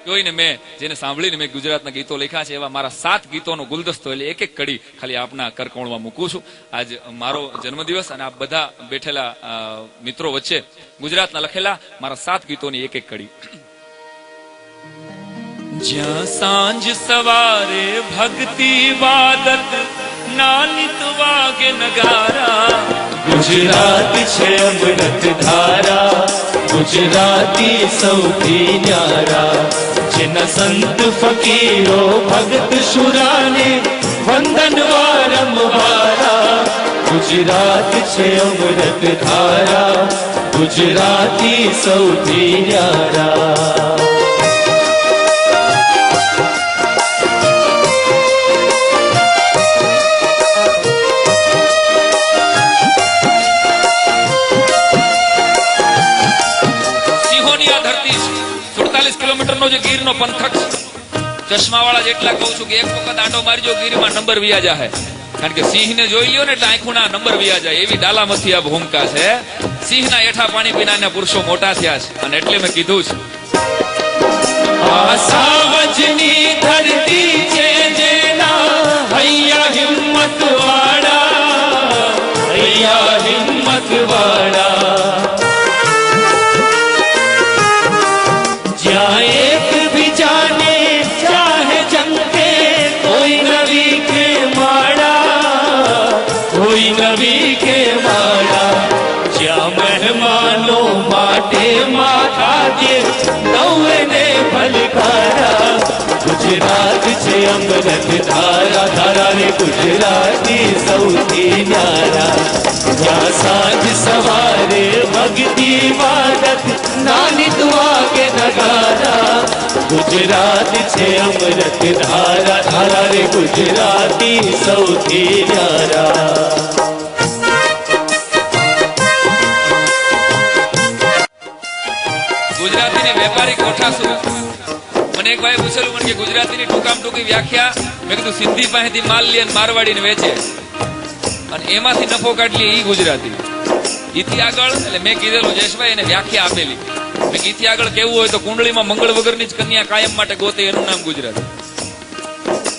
જોઈને મેં જેને સાંભળીને મેં ગુજરાતના ગીતો લખ્યા છે એવા મારા 7 ગીતોનો ગુલદસ્તો એટલે એક એક કડી ખાલી આપના કરકોણમાં મૂકું છું. આજ મારો જન્મદિવસ અને આપ બધા બેઠેલા મિત્રો વચ્ચે ગુજરાતના લખેલા મારા 7 ગીતોની એક એક કડી. જ્યાં સાંજ સવારે ભક્તિ વાદત નાનિત વાગે નગારા, ગુજરાત છે અમૃત ધારા, ગુજરાતી સૌથી ન્યારા. જેના સંત ફકીરો ભગત શુરાને વંદન વારંવારા. ગુજરાત છે અમૃત ધારા, ગુજરાતી સૌથી ન્યારા. કિલોમીટરનો જે ગીરનો પંથક છે, ચશ્માવાળા જેટલા કહું છું કે એક વખત આંટો મારજો ગીરમાં નંબર વિયા જાય. કારણ કે સિંહને જોઈ લ્યો ને એટલે આંખોના નંબર વિયા જાય એવી ડાલામથી આ ભૂમિકા છે. સિંહના એઠા પાણી પીનારના પુરુષો મોટા થયા છે અને એટલે મેં કીધું છે આ સાવજની ધરતી છે જેના હૈયા હિંમત વાળા, હૈયા હિંમત વાળા. જ્યાં એક બીજાને ચાહે જંગે કોઈ નવી કે માળા, કોઈ નવી કે માળા. જ્યાં મહેમાનો માટે માથા દે નૌને ભલકારા. ગુજરાત છે અમૃત ધારા, ધારા રે ગુજરાતી સૌથી ન્યારા. જ્યાં સાંજ સવારે ભક્તિ વાદત નાનિત વાગે નગારા. ગુજરાત છે અમૃત ધારા, ધારા રે ગુજરાતી સૌથી ન્યારા. ગુજરાતીની વેપારી કોઠાસુ. મને એક ભાઈ પૂછેલું મને કે ગુજરાતીની ટૂંકામાં ટૂંકી વ્યાખ્યા. મેં કીધું સિંધી પાસેથી માલ લે અને મારવાડીને વેચે અને એમાંથી નફો કાઢી ઈ ગુજરાતી. ઈથી આગળ એટલે મેં કીધેલું જયેશભાઈ એને વ્યાખ્યા આપેલી. મેં ઈથી આગળ કેવું હોય તો કુંડળીમાં મંગળ વગરની જ કન્યા કાયમ માટે ગોતે એનું નામ ગુજરાતી.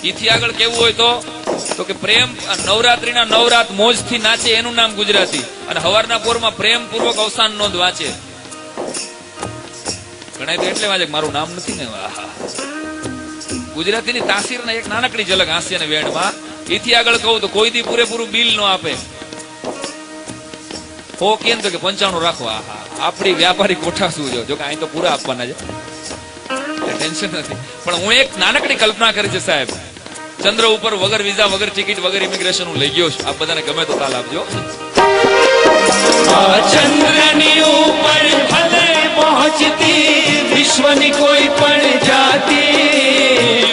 ઈથી આગળ કેવું હોય તો કે પ્રેમ નવરાત્રીના નવરાત મોજથી નાચે એનું નામ ગુજરાતી. અને હવારના પોરમાં પ્રેમ પૂર્વક અવસાન નોંધ વાંચે. ઘણા તો એટલે વાંચે મારું નામ નથી ને. ગુજરાતીની તાસીરના એક નાનકડી ઝલક હાસ્ય ને વેણમાં. એથી આગળ કહું તો કોઈ દી પૂરેપૂરું બિલ નો આપે. હો કેમ તો કે 95 રાખવા. આપણી વ્યાપારી કોઠા શું જો કે અહીં તો પૂરા આપવાના છે, ટેન્શન નથી. પણ હું એક નાનકડી કલ્પના કરી છે સાહેબ. ચંદ્ર ઉપર વગર વિઝા વગર ટિકિટ વગર ઇમિગ્રેશન હું લઈ ગયો છું. આપ બધાને ગમે તો તાલ આપજો. ચંદ્રની ઉપર ભલે પહોંચતી વિશ્વની કોઈ પણ જાતિ,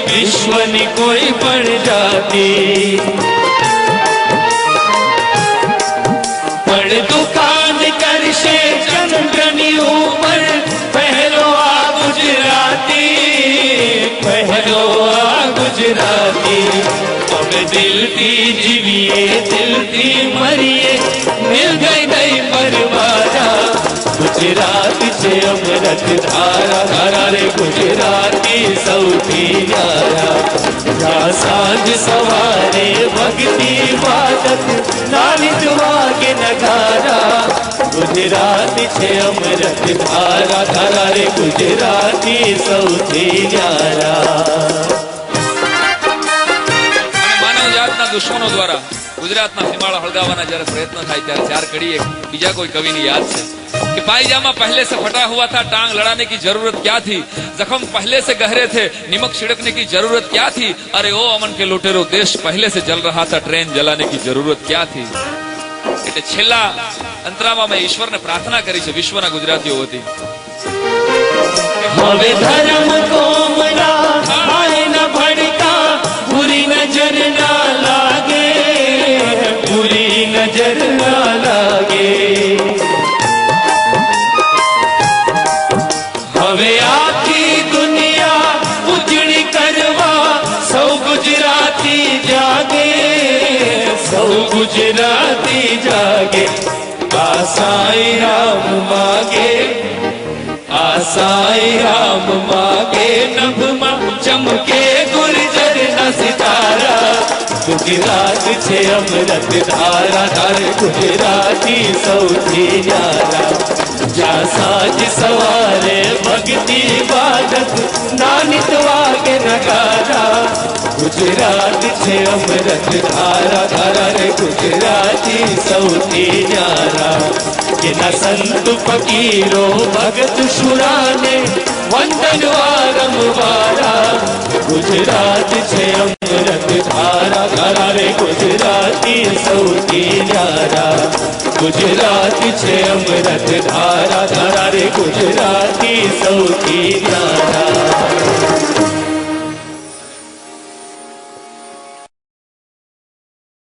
વિશ્વની કોઈ પણ જાતિ. પણ દુકાન કરશે ચંદ્રની ઉપર પહેલો આ ગુજરાતી, પહેલો આ ગુજરાતી. અમે દિલથી જીવીએ દિલથી મરીએ મિલ ગઈ નહીં પરવારા. ગુજરાત છે અમૃત ધારા, ધારા રે ગુજરાતી સૌથી ન્યારા. જ્યાં સાંજ સવારે ભક્તિ વાદત નાનિત વાગે નગારા. ગુજરાત છે અમૃત ધારા, ધારા રે ગુજરાતી સૌથી ન્યારા. માનવ જાતના દુશ્મનો દ્વારા ગુજરાતના સીમાડા હળગાવવાના જયારે પ્રયત્ન થાય ત્યારે 4 કડી એક બીજા કોઈ કવિની યાદ છે कि पायजामा पहले से फटा हुआ था, टांग लड़ाने की जरूरत क्या थी, जख्म पहले से गहरे थे, निमक छिड़कने की जरूरत क्या थी, अरे ओ अमन के लुटेरो देश पहले से जल रहा था, ट्रेन जलाने की जरूरत क्या थी. એટલે છેલ્લા અંતરામાં મેં ઈશ્વરને પ્રાર્થના કરી છે વિશ્વના ગુજરાતીઓ વતી. હવે ધર્મ કોમના થાય ન ભડકા, પૂરી નજર ના લાગે, પૂરી નજર ના લાગે. હવે આખી દુનિયા ઉજળી કરવા સૌ ગુજરાતી જાગે, સૌ ગુજરાતી જાગે. આ સાઈ રામ માગે, આ સાઈ રામ માગે, ન ચમકે ગુર્જરના સિતારા ગુજરાત છે અમૃત ધારા ધારે ગુજરાતી સૌથી ન્યારા જ્યાં સાંજ સવારે ભક્તિ બાદત નાનિત વાગે નગારા ગુજરાત છે અમૃત ધારા ધારા રે ગુજરાતી સૌથી ન્યારા એના સંત ફકીરો ભગત શુરાને વંદન વારંવારા ગુજરાત છે અમૃત ધારા ધારા રે ગુજરાતી સૌથી ન્યારા ગુજરાત છે અમૃત ધારા ધારા રે ગુજરાતી સૌથી ન્યારા